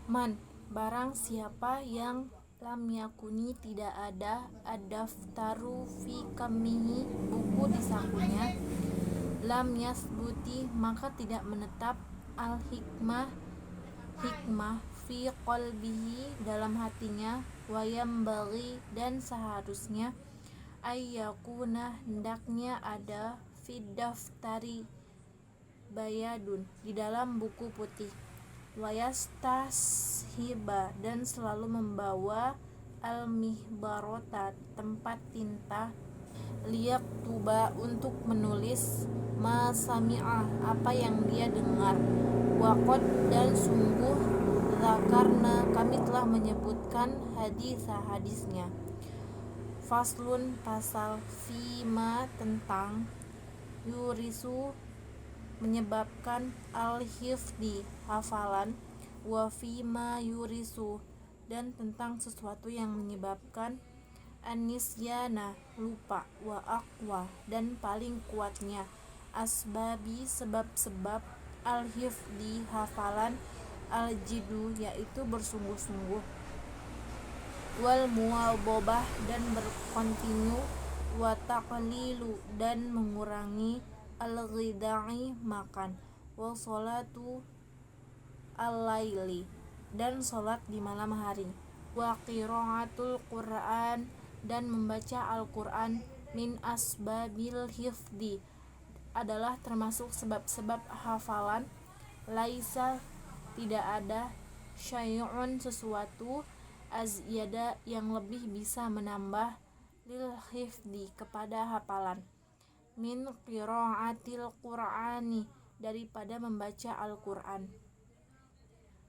Man, barang siapa yang lam yakuni tidak ada ad-daftaru fi kamihi, buku di sakunya, lam yasbuti maka tidak menetap al hikmah fi qalbihi dalam hatinya, wayam bagi dan seharusnya ayyakuna hendaknya ada fid daftari bayadun di dalam buku putih, wayastashiba dan selalu membawa al-mihbarota tempat tinta, liyak tuba untuk menulis masami'ah apa yang dia dengar, waqad dan sungguh zakarna kami telah menyebutkan hadisnya. Faslun pasal fima tentang yurisu menyebabkan al-hifdi hafalan, wa fima yurisu dan tentang sesuatu yang menyebabkan anisyana lupa, wa aqwa dan paling kuatnya asbabi sebab-sebab al-hifdi hafalan al-jidu yaitu bersungguh-sungguh, wal muwadhabah dan berkontinu, wa taqlilu dan mengurangi al-ghidai makan, wa sholatu al-laili dan sholat di malam hari, wa qiraatul Qur'an dan membaca Al-Qur'an, min asbabil hifdi adalah termasuk sebab-sebab hafalan, laisa tidak ada syai'un sesuatu azyada yang lebih bisa menambah lil hifdi kepada hafalan, min qiraatil Qur'ani daripada membaca Al-Qur'an,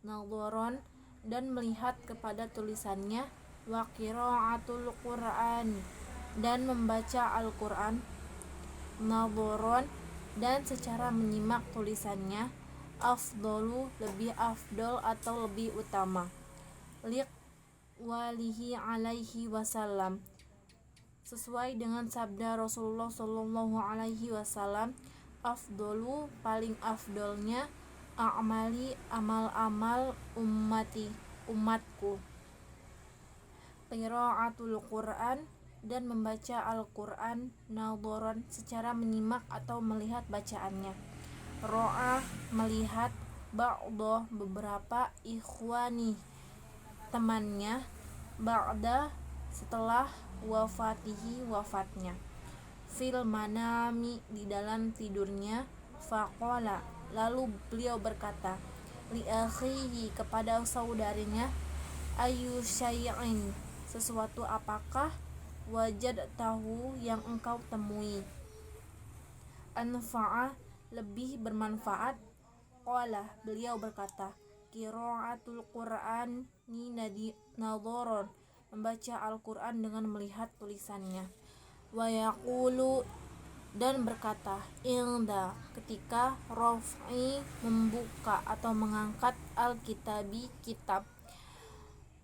nadharon dan melihat kepada tulisannya, wa qiraatul Qur'ani dan membaca Al-Qur'an, nadharon dan secara menyimak tulisannya, afdalu lebih afdol atau lebih utama, liq walihi alaihi wasallam sesuai dengan sabda Rasulullah sallallahu alaihi wasallam, afdalu paling afdolnya a'mali amal-amal umatku qiraatul Qur'an dan membaca Al-Qur'an, nadharan secara menyimak atau melihat bacaannya, ro'ah melihat, ba'dah beberapa, ikhwani temannya, ba'da setelah wafatnya, fil manami di dalam tidurnya, faqala lalu beliau berkata, li akhihi kepada saudarinya, ayu syai'in sesuatu apakah, wajadtahu yang engkau temui, anfa'a lebih bermanfaat, qala beliau berkata, qiraatul Qur'an ni nadharon membaca Al-Qur'an dengan melihat tulisannya, wa yaqulu dan berkata, inda ketika raf'i membuka atau mengangkat al-kitabi kitab,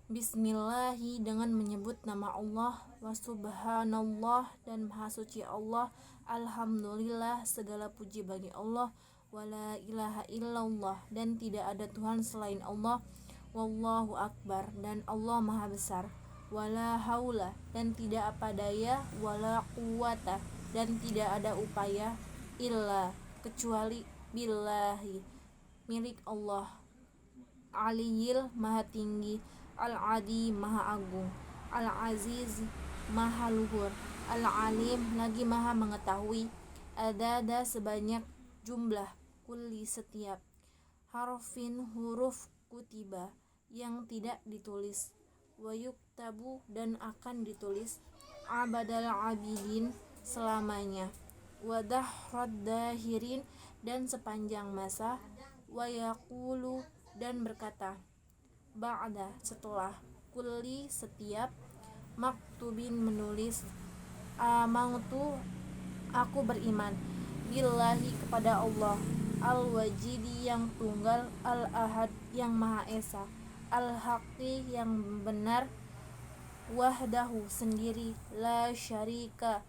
bismillahi dengan menyebut nama Allah, wa subhanallah dan maha suci Allah, alhamdulillah segala puji bagi Allah, wala ilaha illallah dan tidak ada Tuhan selain Allah, wallahu akbar dan Allah maha besar, wala haula dan tidak apa daya, wala quwata dan tidak ada upaya, illa kecuali billahi milik Allah, aliyil maha tinggi, al-adi maha agung, al-aziz maha luhur, al-alim lagi maha mengetahui, adada sebanyak jumlah, kulli setiap, harfin huruf, kutiba yang tidak ditulis, wa yuktabu dan akan ditulis, abadal abidin selamanya, wa dahrad dahirin dan sepanjang masa, wa yaqulu dan berkata, ba'da setelah, kulli setiap, maktubin menulis, amantu aku beriman, billahi kepada Allah, al-wajidi yang tunggal, al-ahad yang maha esa, al-haqqi yang benar, wahdahu sendiri, la syarika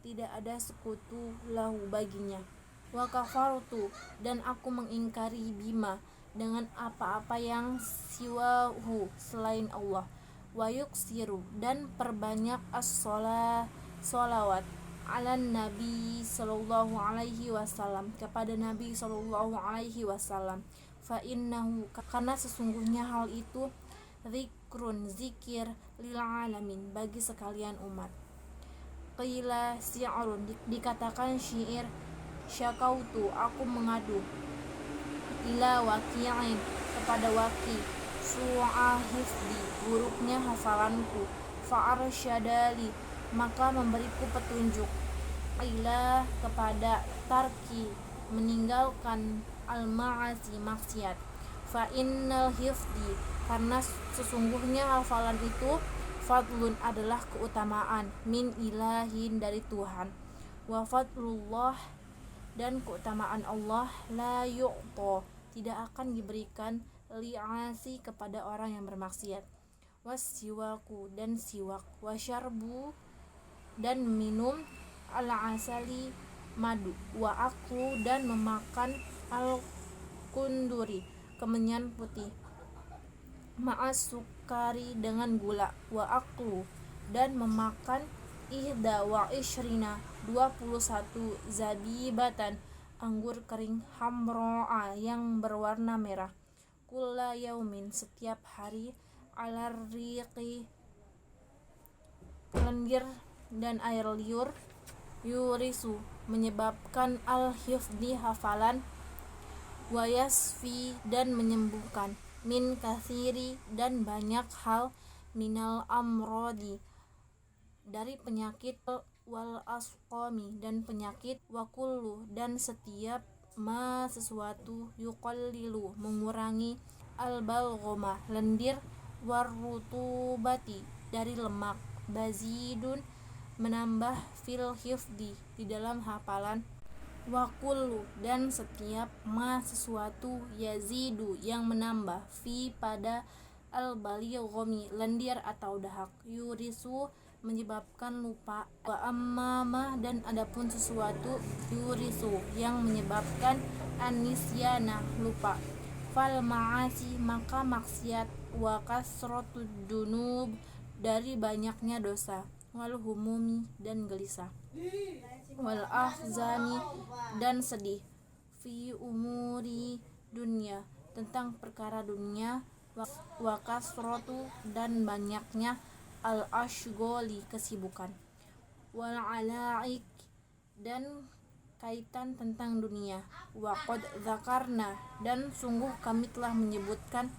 tidak ada sekutu lahu baginya, wa kafartu dan aku mengingkari bima dengan apa-apa yang siwahu selain Allah, wa yuksiru dan perbanyak as-sholawat ala Nabi sallallahu alaihi wasallam kepada Nabi sallallahu alaihi wasallam. Fa innahu karena sesungguhnya hal itu zikrun zikir lil alamin bagi sekalian umat. Qila syi'run dikatakan syair, syakautu aku mengadu ila waqi'in kepada waqi su'a hifdi buruknya hafalanku, fa'arsyadali maka memberiku petunjuk, ila kepada tarki meninggalkan al-ma'asi maksiat, fa innal hifdi karena sesungguhnya hafalan itu fadlun adalah keutamaan, min ilahin dari Tuhan, wa fadlullah dan keutamaan Allah la yu'ta tidak akan diberikan li'asi kepada orang yang bermaksiat, wasiwaku dan siwak, wasyarbu dan minum al-asali madu, wa aku dan memakan al-kunduri kemenyan putih, ma'as sukari dengan gula, wa aku dan memakan ihda wa ishrina 21 zabibatan anggur kering hamro'a yang berwarna merah, kulla yaumin setiap hari, alar riqi lendir dan air liur, yurisu menyebabkan al-hifdi hafalan, wa yasfi dan menyembuhkan, min kathiri dan banyak hal, minal amrodi dari penyakit, wal asqami dan penyakit, wa kullu dan setiap ma sesuatu, yuqallilu mengurangi, al balghoma lendir, warrutubati dari lemak, bazidun menambah, fil hifdi di dalam hafalan, wa kullu dan setiap ma sesuatu, yazidu yang menambah, fi pada al balighomi lendir atau dahak, yurisu menyebabkan lupa, wa ammama dan adapun sesuatu, yurisu yang menyebabkan anisyana lupa, fal ma'asi maka maksiat, wa kasratud dunub dari banyaknya dosa, wal humumi dan gelisah, wal ahzani dan sedih, fi umuri dunia tentang perkara dunia, wa kasratu dan banyaknya al ashgoli kesibukan, wal alaik dan kaitan tentang dunia, wa qad dzakarna dan sungguh kami telah menyebutkan,